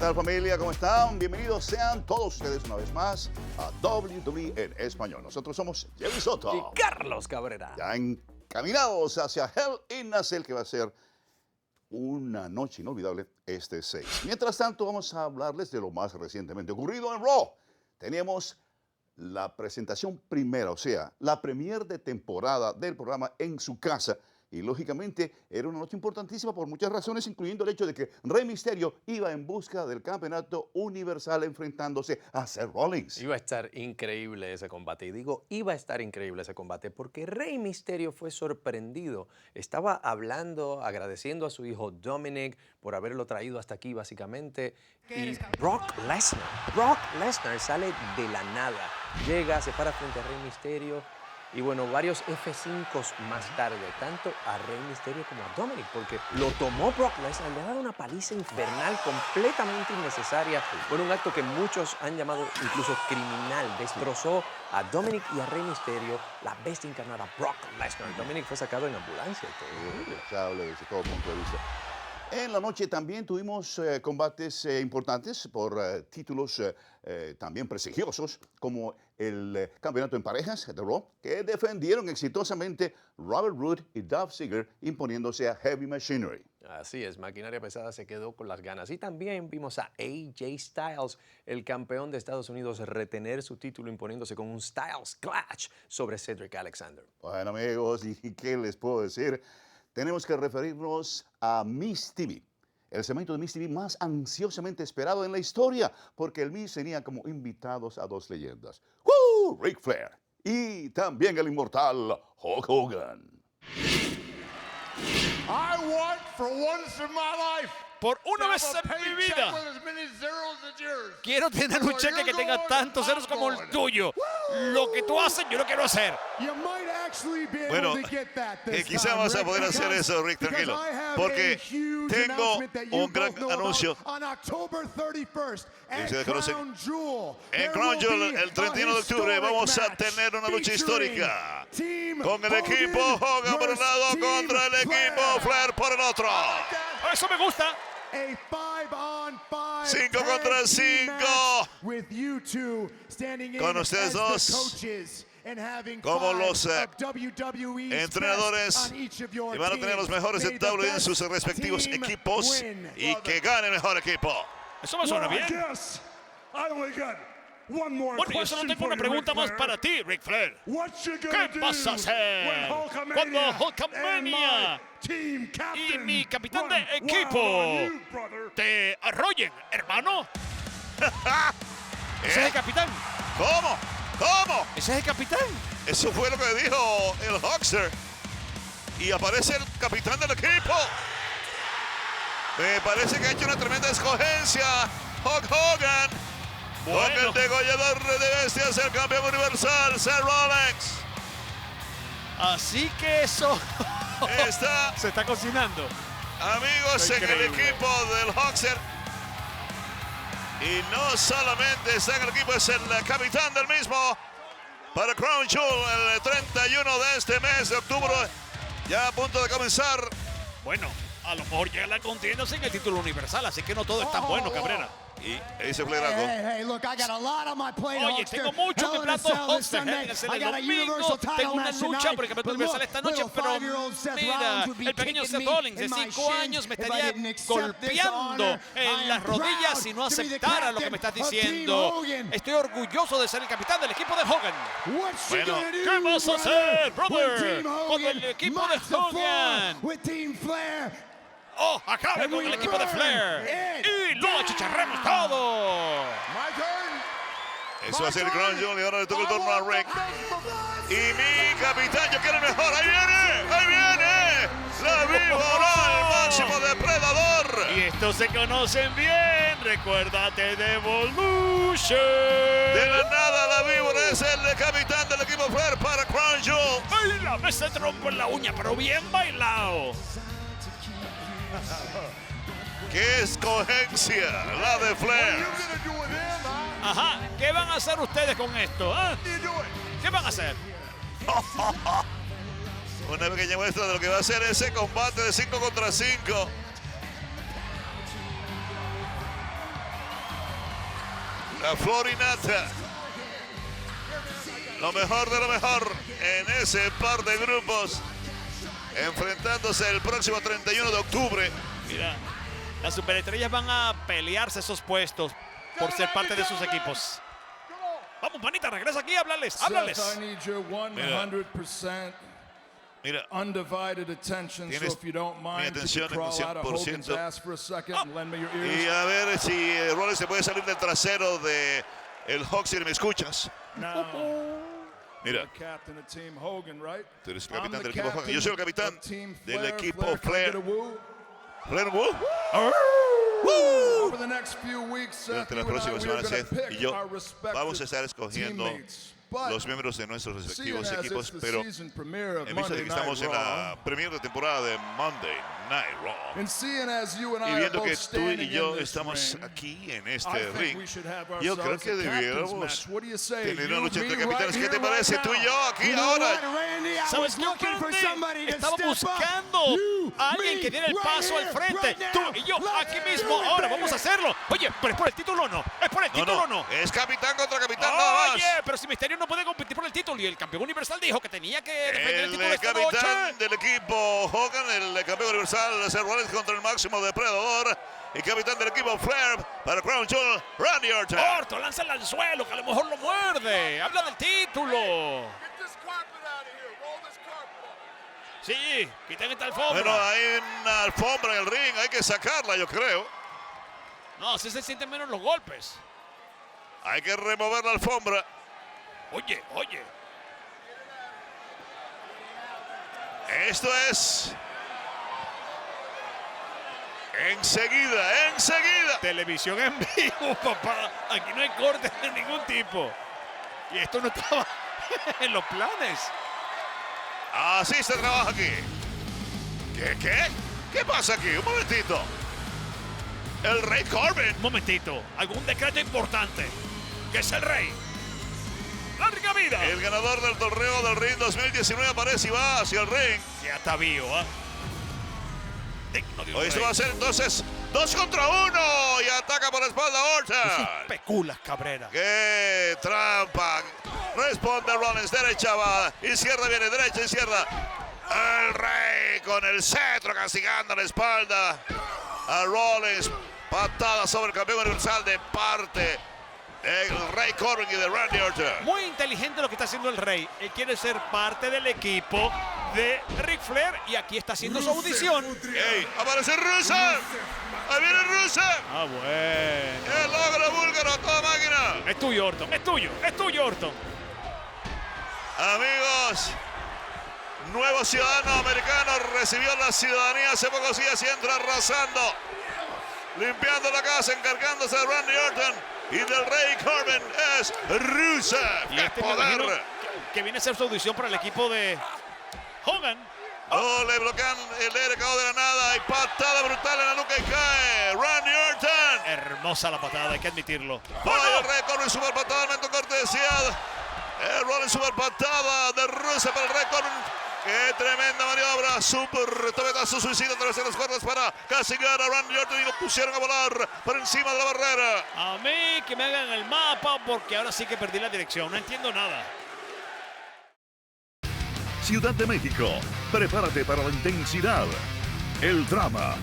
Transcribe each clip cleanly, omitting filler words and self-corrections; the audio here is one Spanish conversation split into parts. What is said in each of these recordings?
tal, familia? ¿Cómo están? Bienvenidos sean todos ustedes una vez más a WWE en español. Nosotros somos Jerry Soto y Carlos Cabrera. Ya encaminados hacia Hell in a Cell, que va a ser una noche inolvidable este 6. Mientras tanto, vamos a hablarles de lo más recientemente ocurrido en Raw. Teníamos la presentación primera, o sea, la premier de temporada del programa en su casa. Y lógicamente era una noche importantísima por muchas razones, incluyendo el hecho de que Rey Mysterio iba en busca del campeonato universal enfrentándose a Seth Rollins. Iba a estar increíble ese combate. Y digo, iba a estar increíble ese combate porque Rey Mysterio fue sorprendido. Estaba hablando, agradeciendo a su hijo Dominic por haberlo traído hasta aquí, básicamente. Y Brock Lesnar sale de la nada. Llega, se para frente a Rey Mysterio. Y bueno, varios F5s más tarde, tanto a Rey Mysterio como a Dominic, porque lo tomó Brock Lesnar, le ha dado una paliza infernal completamente innecesaria. Bueno, un acto que muchos han llamado incluso criminal. Destrozó a Dominic y a Rey Mysterio, la bestia encarnada Brock Lesnar. Dominic fue sacado en ambulancia y todo. Irreprochable desde todo punto de vista. En la noche también tuvimos combates importantes por títulos también prestigiosos, como el campeonato en parejas de Raw, que defendieron exitosamente Robert Roode y Dolph Ziggler, imponiéndose a Heavy Machinery. Así es, Maquinaria Pesada se quedó con las ganas. Y también vimos a AJ Styles, el campeón de Estados Unidos, retener su título imponiéndose con un Styles Clash sobre Cedric Alexander. Bueno, amigos, ¿y qué les puedo decir? Tenemos que referirnos a Miz TV, el segmento de Miz TV más ansiosamente esperado en la historia, porque el Miz tenía como invitados a dos leyendas, Ric Flair y también el inmortal Hulk Hogan. I want for once in my life. Por una vez en mi vida, quiero tener un cheque que tenga tantos ceros como el tuyo. Lo que tú haces, yo lo quiero hacer. Bueno, quizá vas a poder hacer eso, Rick, tranquilo. Porque tengo un gran anuncio. Ustedes conocen. En Crown Jewel, el 31 de octubre, vamos a tener una lucha histórica. Con el equipo Hogan por un lado contra el equipo Flair por el otro. Eso me gusta. 5 contra 5. Con ustedes dos como los entrenadores, y van a tener los mejores de WWE en sus respectivos equipos, y que gane el mejor equipo. Eso me suena bien. Bueno, yo solo tengo una pregunta más para ti, Ric Flair. ¿Qué vas a hacer cuando Hulkamania y mi capitán de equipo te arrollen, hermano? ¿Ese es el capitán? ¿Cómo? ¿Cómo? ¿Ese es el capitán? Eso fue lo que dijo el Hulkster. Y aparece el capitán del equipo. Me parece que ha hecho una tremenda escogencia Hulk Hogan. Con el degollador de bestias, el campeón universal, Seth Rollins. Así que eso está, se está cocinando. Amigos, en el equipo del Hulkster. Y no solamente está en el equipo, es el capitán del mismo. Para Crown Jewel, el 31 de este mes de octubre, ya a punto de comenzar. Bueno, a lo mejor llega la contienda sin el título universal, así que no todo es tan bueno, Cabrera. Y ese Flair algo. Oye, tengo mucho en mi plato Hulkster. El domingo tengo una lucha por el campeonato universal esta noche, pero mira, el pequeño Seth Rollins de 5 años me estaría golpeando en las rodillas si no aceptara lo que me estás diciendo. Estoy orgulloso de ser el capitán del equipo de Hogan. Bueno, ¿qué vas a hacer, brother, con el equipo de Hogan? ¡Oh, acabe con el equipo de Flair! ¡Y lo achicharremos todo! Eso va a ser el Crown Jewel y ahora le toca el turno a Rick. Y mi capitán, yo quiero el mejor. ¡Ahí viene! ¡Ahí viene! ¡La víbora, el máximo depredador! Y estos se conocen bien. Recuérdate de Evolution. De la nada, la víbora es el capitán del equipo Flair para Crown Jewel. ¡Ay, la ese trompo en la uña, pero bien bailado! ¡Qué escogencia la de Flair! Ajá, ¿qué van a hacer ustedes con esto? ¿Eh? ¿Qué van a hacer? Una pequeña muestra de lo que va a ser ese combate de 5 contra 5. La Florinata. Lo mejor de lo mejor en ese par de grupos. Enfrentándose el próximo 31 de octubre. Mira, las superestrellas van a pelearse esos puestos por ser parte de sus equipos. Vamos, manita, regresa aquí, háblales. Seth, I need your 100% Mira, undivided attention. So if you don't mind, could you atención, crawl out of Hogan's 100%. ass for a second and lend me your y ears? a ver si Rollins se puede salir del trasero de el Hawk, si me escuchas. Now, Mira, the captain of Team Hogan, right? tú eres el I'm capitán the del equipo Hogan. Yo soy el capitán of Team del Flair. equipo Flair, can I Flair. get a woo? Flair Woo. Over the next few weeks, Seth, Durante las you and I, próximas we are semanas, going to Seth y pick yo our respective vamos a estar escogiendo teammates. But los miembros de nuestros seeing respectivos as equipos, it's the pero season premiere of en vista de Monday que estamos Night en la Raw, premier de temporada de Monday Night Raw, and seeing as you and y I are viendo both que tú standing y yo in this estamos ring, aquí en I este think ring, we should have yo creo ourselves que a captain's debiéramos match. What do you say? tener You, una lucha entre me, capitanes. right ¿Qué te here, parece right tú y now? yo aquí You know ahora? what, Randy? I ¿Sabes was qué, looking for Randy? somebody to Estaba step up. buscando You, a alguien me, que diera el right paso al here, frente. right Tú now. y yo, Let's aquí do mismo. it, Ahora baby. vamos a hacerlo. Oye, ¿pero es por el título o no? ¿Es por el título o no? Es capitán contra capitán nada más. Oye, pero si Misterio no puede competir por el título y el campeón universal dijo que tenía que defender el título El esta capitán noche. del equipo Hogan, el campeón universal, Seth Rollins contra el máximo depredador y capitán del equipo Flair para Crown Jewel, Randy Orton. Orton, lánzala al suelo, que a lo mejor lo muerde. Habla del título. Sí, quiten esta alfombra. Bueno, hay una alfombra en el ring, hay que sacarla, yo creo. No, así se sienten menos los golpes. Hay que remover la alfombra. Oye, oye. Esto es enseguida. Televisión en vivo, papá. Aquí no hay cortes de ningún tipo. Y esto no estaba en los planes. Así se trabaja aquí. ¿Qué? ¿Qué pasa aquí? Un momentito. El Rey Corbin. Un momentito. Algún decreto importante. ¿Qué es el rey? ¡Larga vida! El ganador del torneo del Ring 2019 aparece y va hacia el ring. Ya está vivo, ¿ah? Digno de un Hoy se rey. va a hacer entonces 2 contra 1 y ataca por la espalda Orton. Especulas, Cabrera. ¡Qué trampa! Responde Rollins, derecha va, izquierda viene, derecha, izquierda. El Rey con el cetro castigando la espalda a Rollins. Patada sobre el campeón universal de parte del Rey Corbin y de Randy Orton. Muy inteligente lo que está haciendo el rey. Él quiere ser parte del equipo de Ric Flair y aquí está haciendo su audición. ¡Ey! ¡Aparece Rusev! ¡Ahí viene Rusev! Ah, bueno. ¡El logro búlgaro a toda máquina! Es tuyo, Orton. Es tuyo, Orton. Amigos, nuevo ciudadano americano recibió la ciudadanía hace pocos días y entra arrasando, limpiando la casa, encargándose de Randy Orton y del Rey Corbin es Rusev. Y ¡Qué este me imagino poder! que viene a ser su audición para el equipo de Hogan. Oh, le bloquean el RKO de la nada y patada brutal en la nuca y cae Randy Orton. Hermosa la patada, hay que admitirlo. Vaya el Rey Corbin, super patada, momento cortesía. El Rollins, super patada de Rusev para el Rey Corbin. ¡Qué tremenda maniobra! Super tobetazo suicida a través de las cuerdas para castigar a Randy Orton y lo pusieron a volar por encima de la barrera. A mí que me hagan el mapa porque ahora sí que perdí la dirección. No entiendo nada. Ciudad de México, prepárate para la intensidad, el drama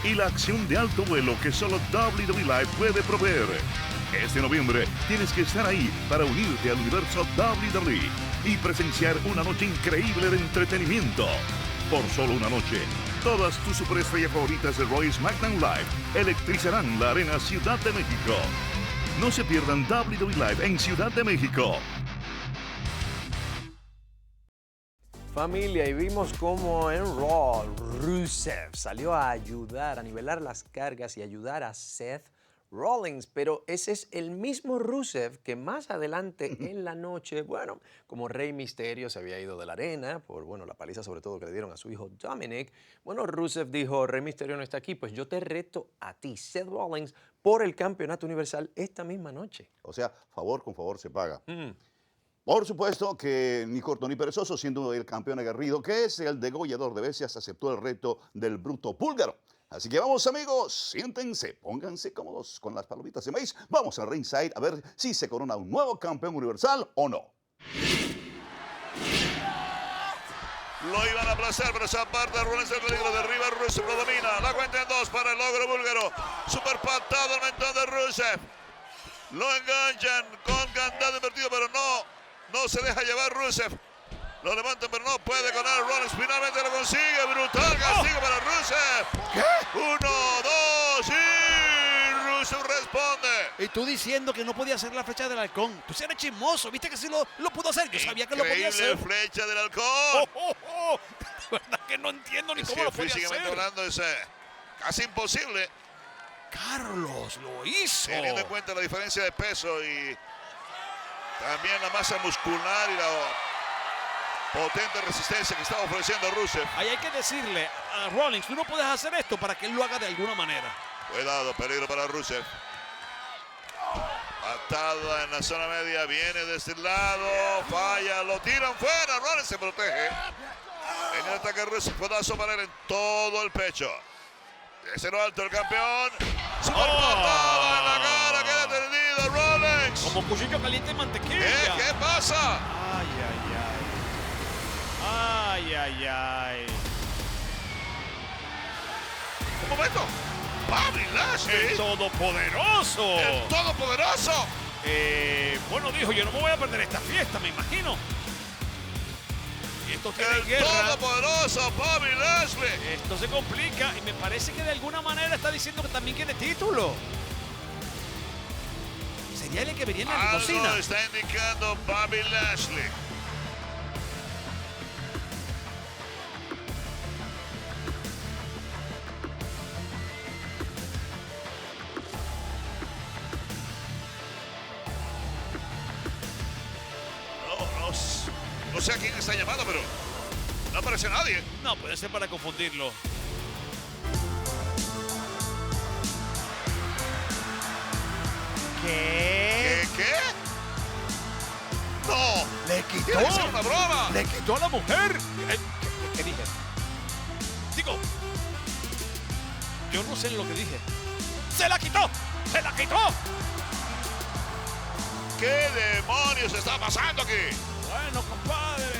y la acción de alto vuelo que solo WWE Live puede proveer. Este noviembre tienes que estar ahí para unirte al universo WWE y presenciar una noche increíble de entretenimiento. Por solo una noche, todas tus superestrellas favoritas de Raw y SmackDown Live electrizarán la Arena Ciudad de México. No se pierdan WWE Live en Ciudad de México. Familia, y vimos cómo en Raw Rusev salió a ayudar, a nivelar las cargas y ayudar a Seth Rollins, pero ese es el mismo Rusev que más adelante en la noche, bueno, como Rey Misterio se había ido de la arena por, bueno, la paliza sobre todo que le dieron a su hijo Dominic, bueno, Rusev dijo, Rey Misterio no está aquí, pues yo te reto a ti, Seth Rollins, por el campeonato universal esta misma noche. O sea, favor con favor se paga. Por supuesto que ni corto ni perezoso, siendo el campeón aguerrido, que es el degollador de bestias, aceptó el reto del bruto búlgaro. Así que vamos, amigos, siéntense, pónganse cómodos con las palomitas de maíz. Vamos al ringside a ver si se corona un nuevo campeón universal o no. Lo iban a aplazar, pero esa parte de Rollins, el peligro de arriba, Rusev lo domina. La cuenta en 2 para el logro búlgaro. Super patado el mentón de Rusev. Lo enganchan con candado invertido, pero no se deja llevar Rusev. Lo levantan, pero no puede con él. Rollins finalmente lo consigue. Brutal castigo para Rusev. ¿Qué? 1, 2 y Rusev responde. Y tú diciendo que no podía hacer la flecha del halcón. Tú sí eres chismoso, viste que sí lo pudo hacer. Yo sabía que lo podía hacer. Increíble flecha del halcón. De verdad que no entiendo ni Es cómo que lo podía físicamente hacer. hablando es casi imposible, Carlos, lo hizo. teniendo en cuenta la diferencia de peso y también la masa muscular y la potente resistencia que estaba ofreciendo Rusev. Ahí hay que decirle a Rollins, tú no puedes hacer esto para que él lo haga de alguna manera. Cuidado, peligro para Rusev. Patada en la zona media, viene de este lado, falla, lo tiran fuera, Rollins se protege. En el ataque Rusev, codazo para él en todo el pecho. Desde lo alto el campeón. Super patada en la cara, queda tendido Rollins. Como cuchillo caliente en mantequilla. ¿Qué pasa? Ay, ay, ay. Ay, ay, ay. Un momento. Bobby Lashley. El todopoderoso. El todopoderoso. Bueno, dijo, yo no me voy a perder esta fiesta, me imagino. Y esto tiene El guerra. todopoderoso Bobby Lashley. Esto se complica y me parece que de alguna manera está diciendo que también quiere título. Sería el que venía en la Algo limusina. está indicando Bobby Lashley. No sé a quién está llamando, pero no aparece nadie. No, puede ser para confundirlo. ¿Qué? ¿Qué? No. ¿Le quitó? Tiene que ser una broma. ¿Le quitó a la mujer? ¿Qué dije? Digo, yo no sé lo que dije. ¡Se la quitó! ¡Se la quitó! ¿Qué demonios está pasando aquí? Bueno, compadre.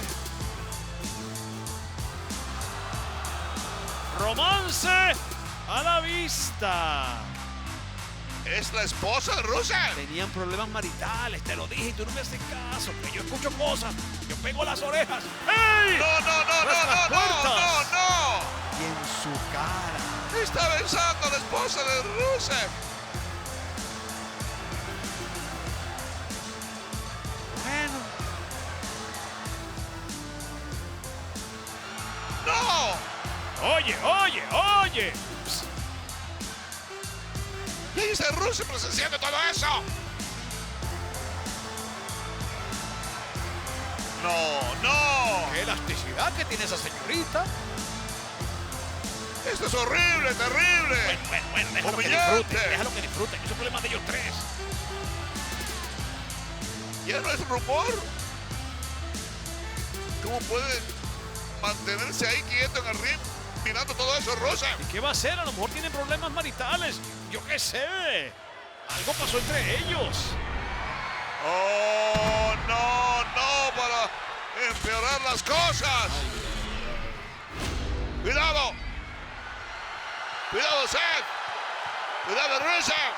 Romance a la vista. Es la esposa de Rusev. Tenían problemas maritales, te lo dije y tú no me haces caso. Que yo escucho cosas, yo pego las orejas. ¡Ey! No, no, no, ¡Tras las no, no, puertas! no, Y en su cara. no. Está besando a la esposa de Rusev. Bueno, No. oye, oye, oye. ¿Qué dice Rusev presenciando todo eso? No, no. Qué elasticidad que tiene esa señorita. Esto es horrible, terrible. Bueno, déjalo que Humillante. disfruten, déjalo que disfruten. Es un problema de ellos tres. Ya no es rumor. ¿Cómo puede mantenerse ahí quieto en el ring mirando todo eso, Rusev? ¿Y qué va a hacer? A lo mejor tienen problemas maritales. Yo qué sé. Algo pasó entre ellos. Oh, no, no, para empeorar las cosas. Cuidado. Cuidado, Seth. Cuidado, Rusev.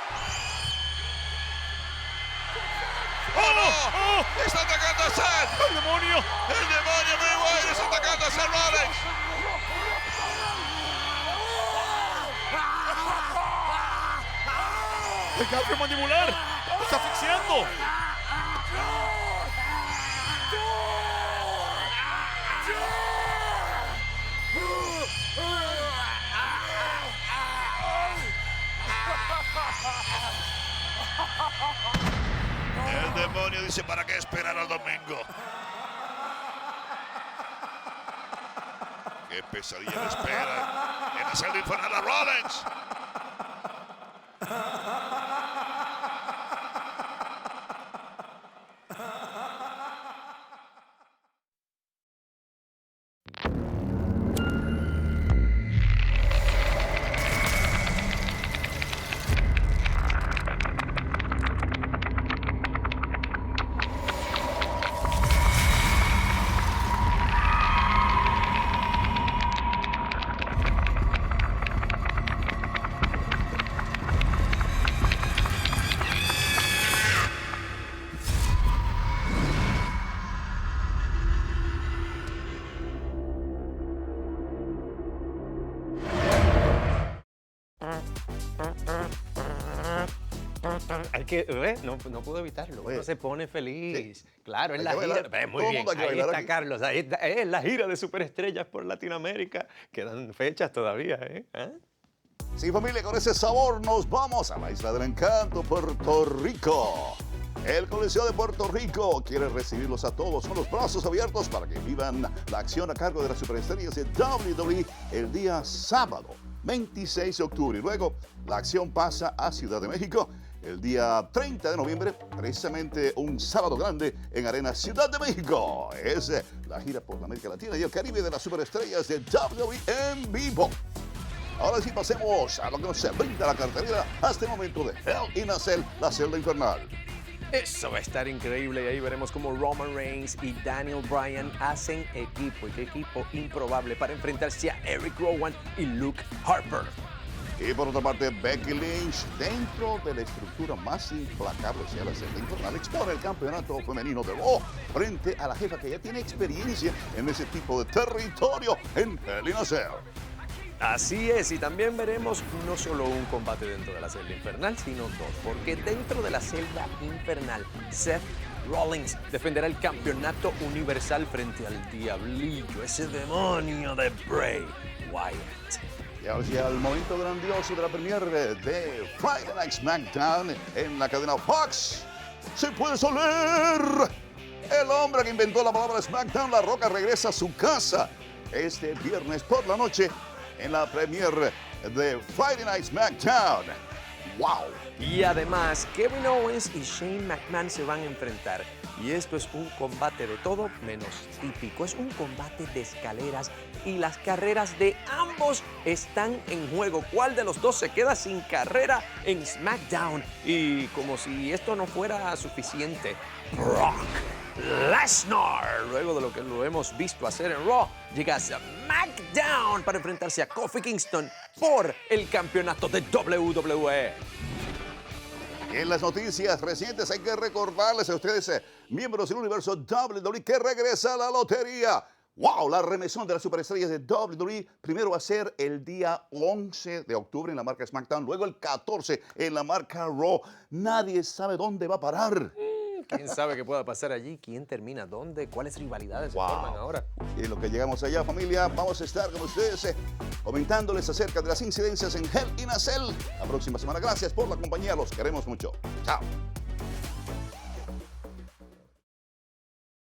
¡Oh, no! ¡Oh! ¡Está atacando a Seth! ¡El demonio! ¡El demonio Mayweather está atacando a Seth Rollins! ¡El cambio mandibular! ¡Está asfixiando! El demonio dice, ¿para qué esperar al domingo? ¡Qué pesadilla le espera en la celda infernal a Rollins! que no puedo evitarlo. Uno se pone feliz. Sí. Claro, es Hay la que bailar. gira. Muy Todo el bien, mundo hay que ahí bailar está aquí. Carlos. Ahí está, es la gira de superestrellas por Latinoamérica. Quedan fechas todavía, ¿eh? ¿Ah? Sí, familia, con ese sabor nos vamos a la Isla del Encanto, Puerto Rico. El Coliseo de Puerto Rico quiere recibirlos a todos con los brazos abiertos para que vivan la acción a cargo de las superestrellas de WWE el día sábado, 26 de octubre. Y luego la acción pasa a Ciudad de México el día 30 de noviembre, precisamente un sábado grande en Arena Ciudad de México. Es la gira por la América Latina y el Caribe de las superestrellas de WWE en vivo. Ahora sí pasemos a lo que nos brinda la cartelera hasta el momento de Hell in a Cell, la celda infernal. Eso va a estar increíble y ahí veremos cómo Roman Reigns y Daniel Bryan hacen equipo. Y qué equipo improbable para enfrentarse a Eric Rowan y Luke Harper. Y por otra parte, Becky Lynch, dentro de la estructura más implacable, o sea, la celda infernal, expone el campeonato femenino de Raw frente a la jefa que ya tiene experiencia en ese tipo de territorio en Hell in a Cell. Así es, y también veremos no solo un combate dentro de la celda infernal, sino dos, porque dentro de la celda infernal, Seth Rollins defenderá el campeonato universal frente al diablillo, ese demonio de Bray Wyatt. Y ahora sí, al momento grandioso de la premiere de Friday Night SmackDown en la cadena Fox, se puede oler. El hombre que inventó la palabra SmackDown, La Roca, regresa a su casa este viernes por la noche en la premiere de Friday Night SmackDown. ¡Wow! Y además, Kevin Owens y Shane McMahon se van a enfrentar. Y esto es un combate de todo menos típico. Es un combate de escaleras y las carreras de ambos están en juego. ¿Cuál de los dos se queda sin carrera en SmackDown? Y como si esto no fuera suficiente, Brock Lesnar, luego de lo que lo hemos visto hacer en Raw, llega a SmackDown para enfrentarse a Kofi Kingston por el campeonato de WWE. Y en las noticias recientes hay que recordarles a ustedes, miembros del universo WWE, que regresa la lotería. ¡Wow! La remesón de las superestrellas de WWE primero va a ser el día 11 de octubre en la marca SmackDown, luego el 14 en la marca Raw. Nadie sabe dónde va a parar. ¿Quién sabe qué pueda pasar allí? ¿Quién termina? ¿Dónde? ¿Cuáles rivalidades se forman ahora? Y en lo que llegamos allá, familia, vamos a estar con ustedes comentándoles acerca de las incidencias en Hell in a Cell la próxima semana. Gracias por la compañía, los queremos mucho. Chao.